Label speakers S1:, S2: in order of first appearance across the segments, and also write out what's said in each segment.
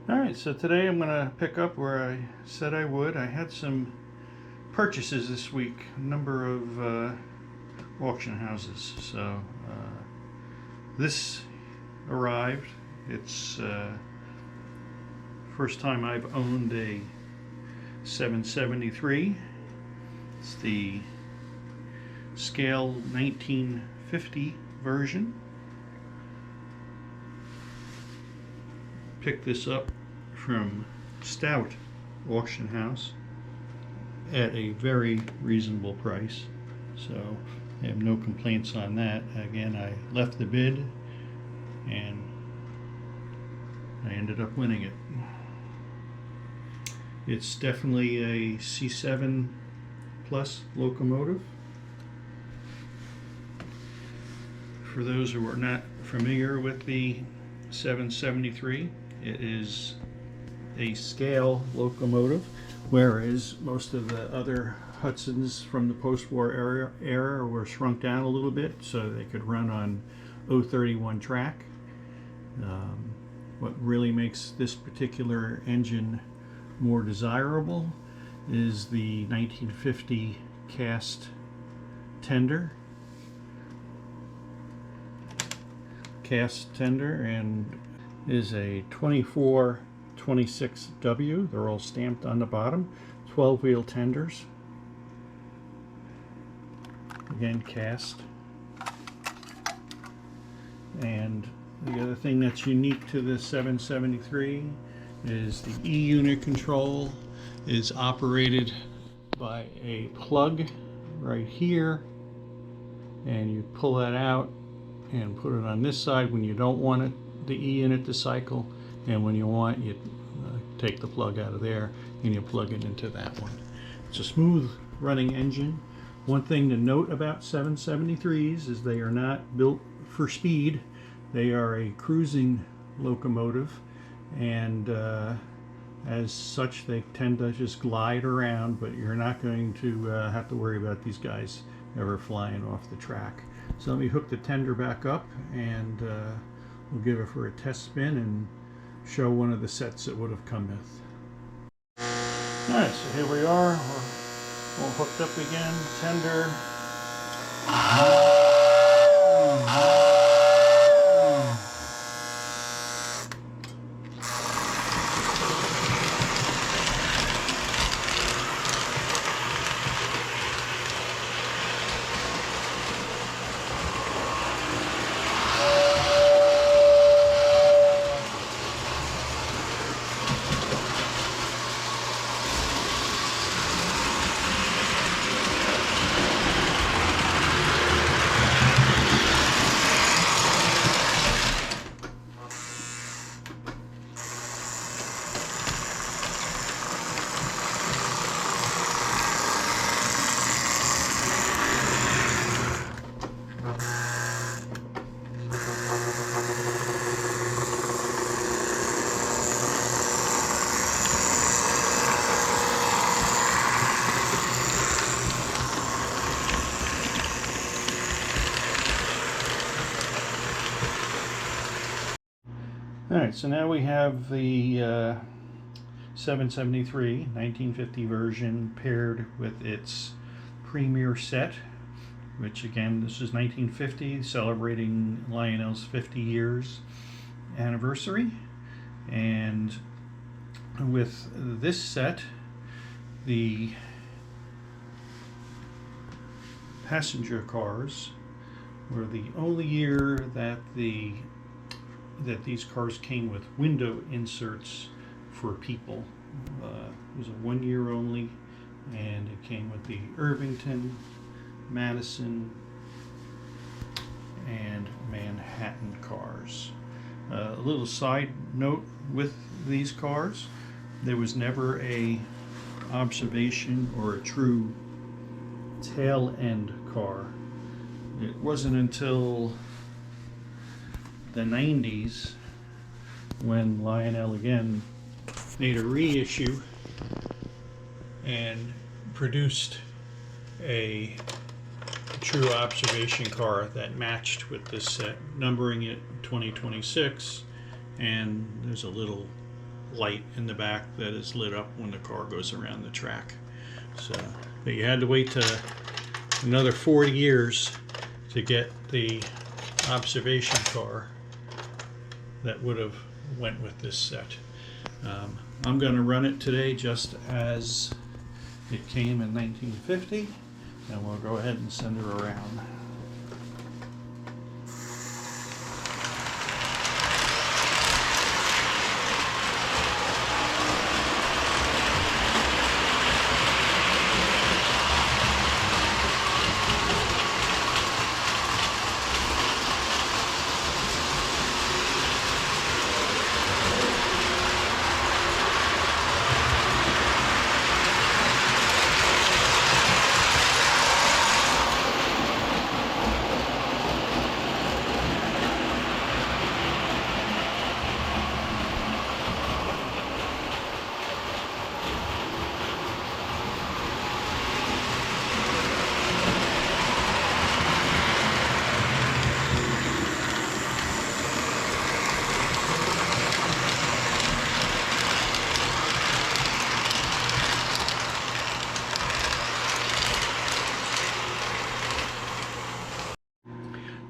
S1: Alright, so today I'm going to pick up where I said I would. I had some purchases this week, a number of auction houses. So this arrived. It's first time I've owned a 773. It's the scale 1950 version. Picked this up from Stout Auction House at a very reasonable price, so I have no complaints on that. Again, I left the bid and I ended up winning it. It's definitely a C7 plus locomotive. For those who are not familiar with the 773, it is a scale locomotive, whereas most of the other Hudsons from the post-war era were shrunk down a little bit so they could run on 031 track. What really makes this particular engine more desirable is the 1950 cast tender. And is a 2426W. They're all stamped on the bottom. 12-wheel tenders. Again, cast. And the other thing that's unique to the 773 is the E-unit control is operated by a plug right here, and you pull that out and put it on this side when you don't want it, the E-unit to cycle, and when you want, you take the plug out of there and you plug it into that one. It's a smooth running engine. One thing to note about 773s is they are not built for speed. They are a cruising locomotive, and as such they tend to just glide around, but you're not going to have to worry about these guys ever flying off the track. So let me hook the tender back up, and we'll give it for a test spin and show one of the sets it would have come with. Alright, so here we are. We're all hooked up again. Tender. Alright, so now we have the 773 1950 version paired with its premier set, which again, this is 1950, celebrating Lionel's 50 years anniversary. And with this set, the passenger cars were the only year that these cars came with window inserts for people. It was a 1 year only, and it came with the Irvington, Madison, and Manhattan cars. A little side note with these cars, there was never a observation or a true tail end car. It wasn't until the 90s when Lionel again made a reissue and produced a true observation car that matched with this set, numbering it 2026, and there's a little light in the back that is lit up when the car goes around the track. So, but you had to wait to another 40 years to get the observation car that would have went with this set. I'm going to run it today just as it came in 1950, and we'll go ahead and send her around.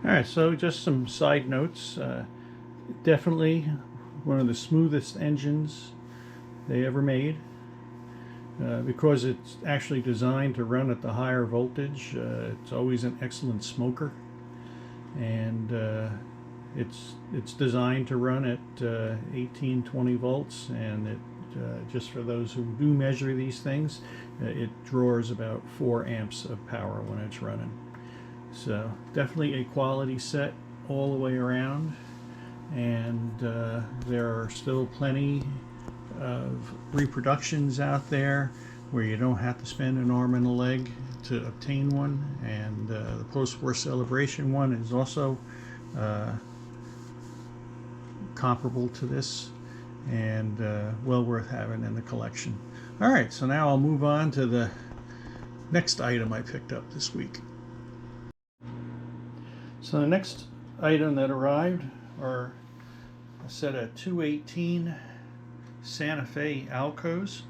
S1: Alright, so just some side notes. Definitely one of the smoothest engines they ever made. Because it's actually designed to run at the higher voltage, it's always an excellent smoker. And it's designed to run at 18-20 volts, and it just for those who do measure these things, it draws about 4 amps of power when it's running. So definitely a quality set all the way around, and there are still plenty of reproductions out there where you don't have to spend an arm and a leg to obtain one, and the post-war celebration one is also comparable to this, and well worth having in the collection. Alright, so now I'll move on to the next item I picked up this week. So the next item that arrived are a set of 218 Santa Fe alcos.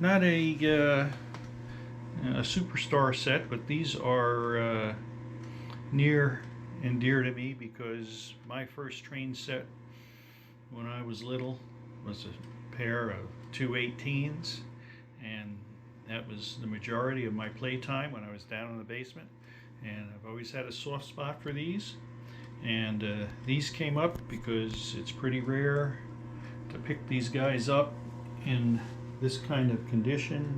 S1: Not a superstar set, but these are near and dear to me because my first train set when I was little was a pair of 218s, and that was the majority of my playtime when I was down in the basement. And I've always had a soft spot for these, and these came up because it's pretty rare to pick these guys up in this kind of condition.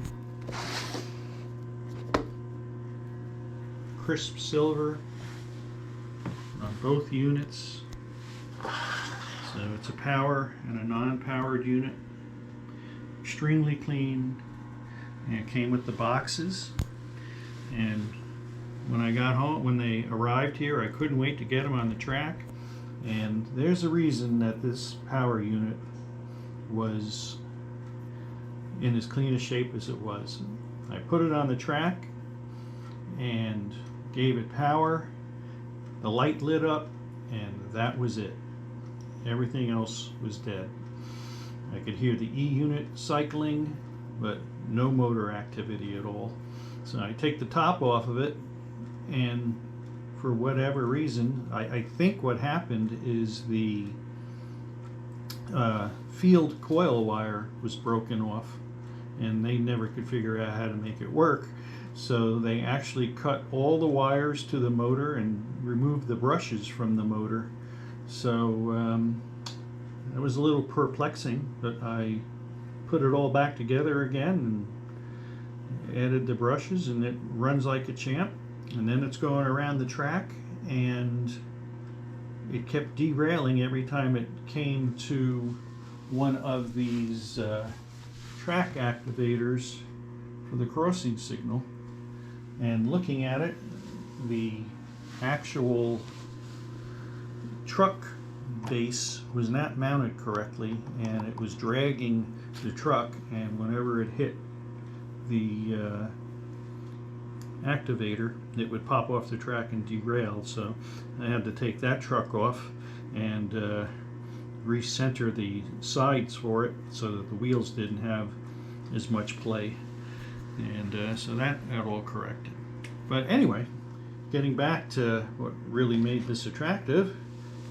S1: Crisp silver on both units. So it's a power and a non-powered unit. Extremely clean, and it came with the boxes. And when I got home, when they arrived here, I couldn't wait to get them on the track. And there's a reason that this power unit was in as clean a shape as it was. I put it on the track and gave it power. The light lit up, and that was it. Everything else was dead. I could hear the E unit cycling, but no motor activity at all. So I take the top off of it, and for whatever reason, I think what happened is the field coil wire was broken off, and they never could figure out how to make it work. So they actually cut all the wires to the motor and removed the brushes from the motor. So it was a little perplexing, but I put it all back together again and added the brushes, and it runs like a champ. And then it's going around the track, and it kept derailing every time it came to one of these track activators for the crossing signal. And looking at it, the actual truck base was not mounted correctly, and it was dragging the truck, and whenever it hit the activator, it would pop off the track and derail. So I had to take that truck off and recenter the sides for it so that the wheels didn't have as much play, and so that got all corrected. But anyway, getting back to what really made this attractive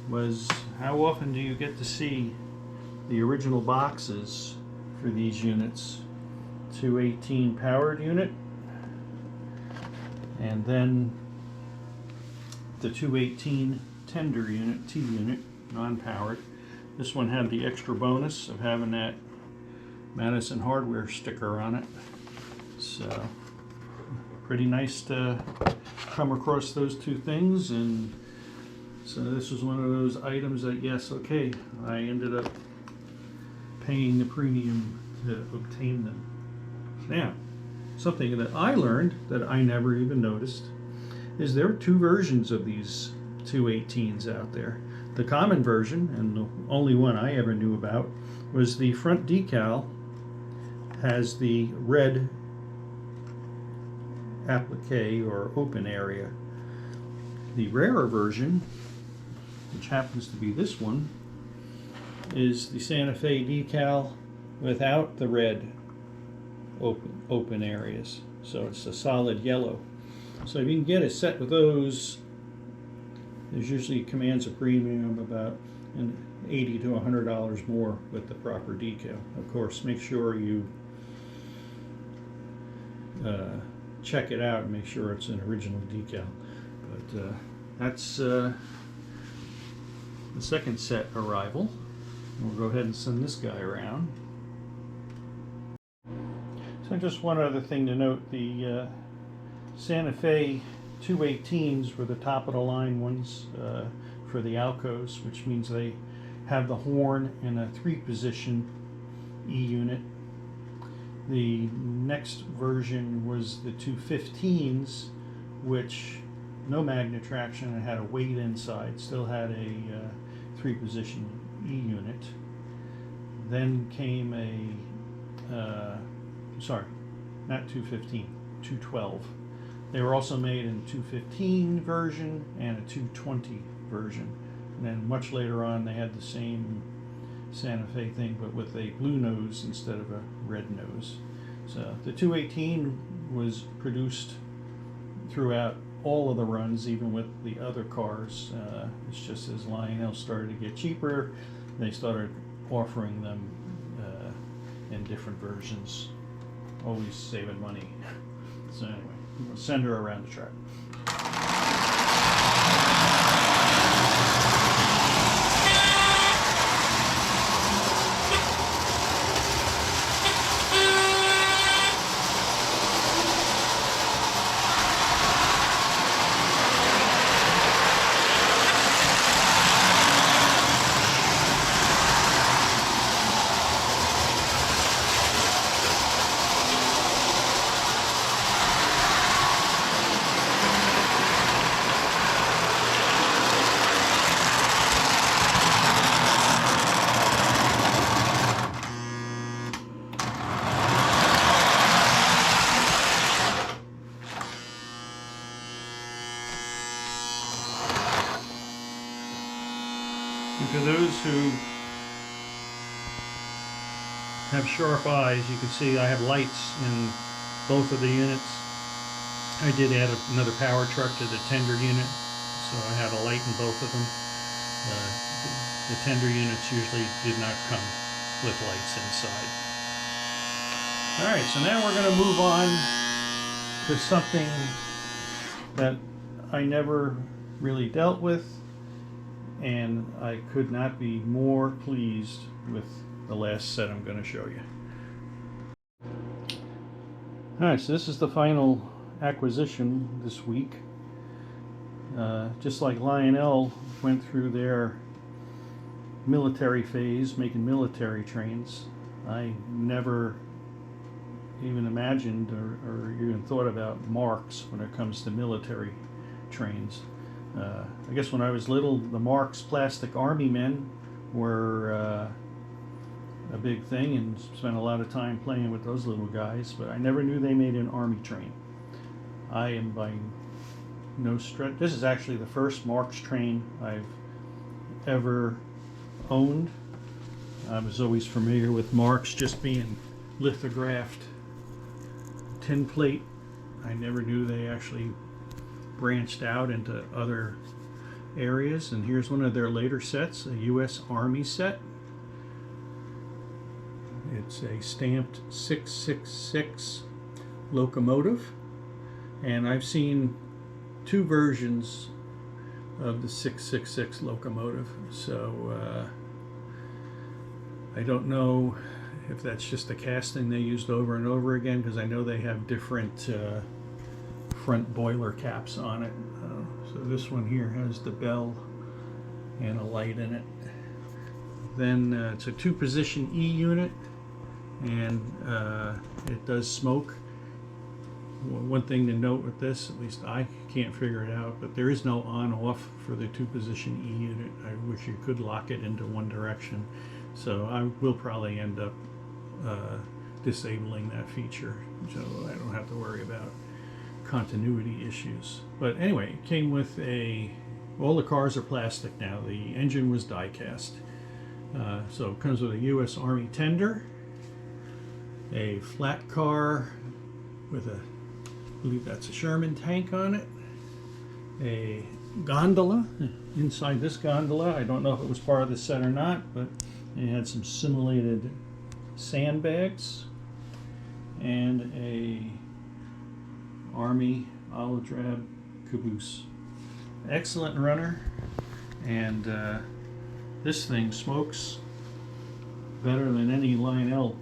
S1: was how often do you get to see the original boxes for these units. 218 powered unit, and then the 218 tender unit, T unit, non-powered. This one had the extra bonus of having that Madison Hardware sticker on it. So pretty nice to come across those two things, and so this was one of those items that, yes, okay, I ended up paying the premium to obtain them. Now, something that I learned that I never even noticed is there are two versions of these 218s out there. The common version, and the only one I ever knew about, was the front decal has the red applique or open area. The rarer version, which happens to be this one, is the Santa Fe decal without the red open areas. So it's a solid yellow. So if you can get a set with those, there's usually commands a premium of about $80 to $100 more with the proper decal. Of course, make sure you check it out and make sure it's an original decal. But that's the second set arrival. We'll go ahead and send this guy around. So just one other thing to note, the Santa Fe 218s were the top of the line ones for the alcos, which means they have the horn in a 3-position E unit. The next version was the 215s, which no magnet traction and had a weight inside, still had a 3-position E unit. Then came a, sorry, not 215, 212. They were also made in 215 version and a 220 version. And then much later on they had the same Santa Fe thing, but with a blue nose instead of a red nose. So the 218 was produced throughout all of the runs, even with the other cars. It's just as Lionel started to get cheaper, they started offering them in different versions, always saving money. So anyway, we'll send her around the track. And for those who have sharp eyes, you can see I have lights in both of the units. I did add another power truck to the tender unit, so I had a light in both of them. The tender units usually did not come with lights inside. Alright, so now we're going to move on to something that I never really dealt with, and I could not be more pleased with the last set I'm going to show you. Alright, so this is the final acquisition this week. Just like Lionel went through their military phase, making military trains, I never even imagined or even thought about Marx when it comes to military trains. I guess when I was little, the Marx plastic army men were a big thing, and spent a lot of time playing with those little guys, but I never knew they made an army train. I am by no stretch, this is actually the first Marx train I've ever owned I was always familiar with Marx just being lithographed tin plate. I never knew they actually branched out into other areas. And here's one of their later sets, a U.S. Army set. It's a stamped 666 locomotive, and I've seen two versions of the 666 locomotive, so I don't know if that's just a casting they used over and over again, because I know they have different front boiler caps on it. So this one here has the bell and a light in it. Then it's a two-position E unit, and it does smoke. One thing to note with this, at least I can't figure it out, but there is no on-off for the two-position E unit. I wish you could lock it into one direction, so I will probably end up disabling that feature, so I don't have to worry about continuity issues. But anyway, it came with all the cars are plastic now. The engine was die cast. So it comes with a U.S. Army tender, a flat car with I believe that's a Sherman tank on it, a gondola. Inside this gondola, I don't know if it was part of the set or not, but it had some simulated sandbags and a Army olive drab caboose. Excellent runner, and this thing smokes better than any Lionel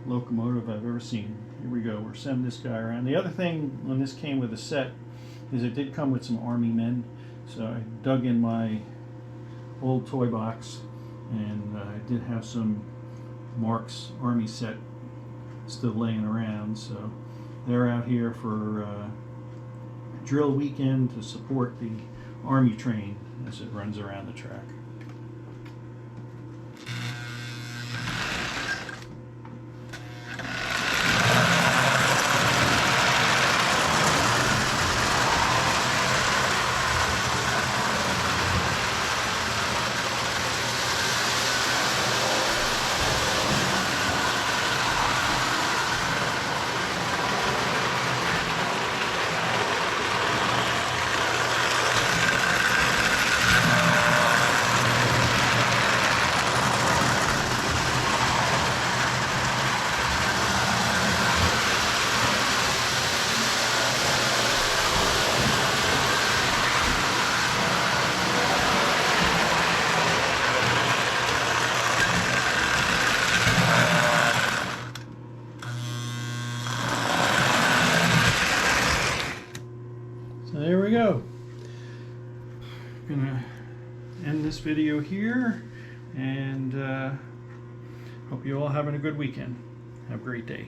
S1: locomotive I've ever seen. Here we go, we're sending this guy around. The other thing when this came with a set is it did come with some Army men, so I dug in my old toy box, and I did have some Marx Army set still laying around, so they're out here for drill weekend to support the Army train as it runs around the track. There we go. Gonna end this video here, and hope you all having a good weekend. Have a great day.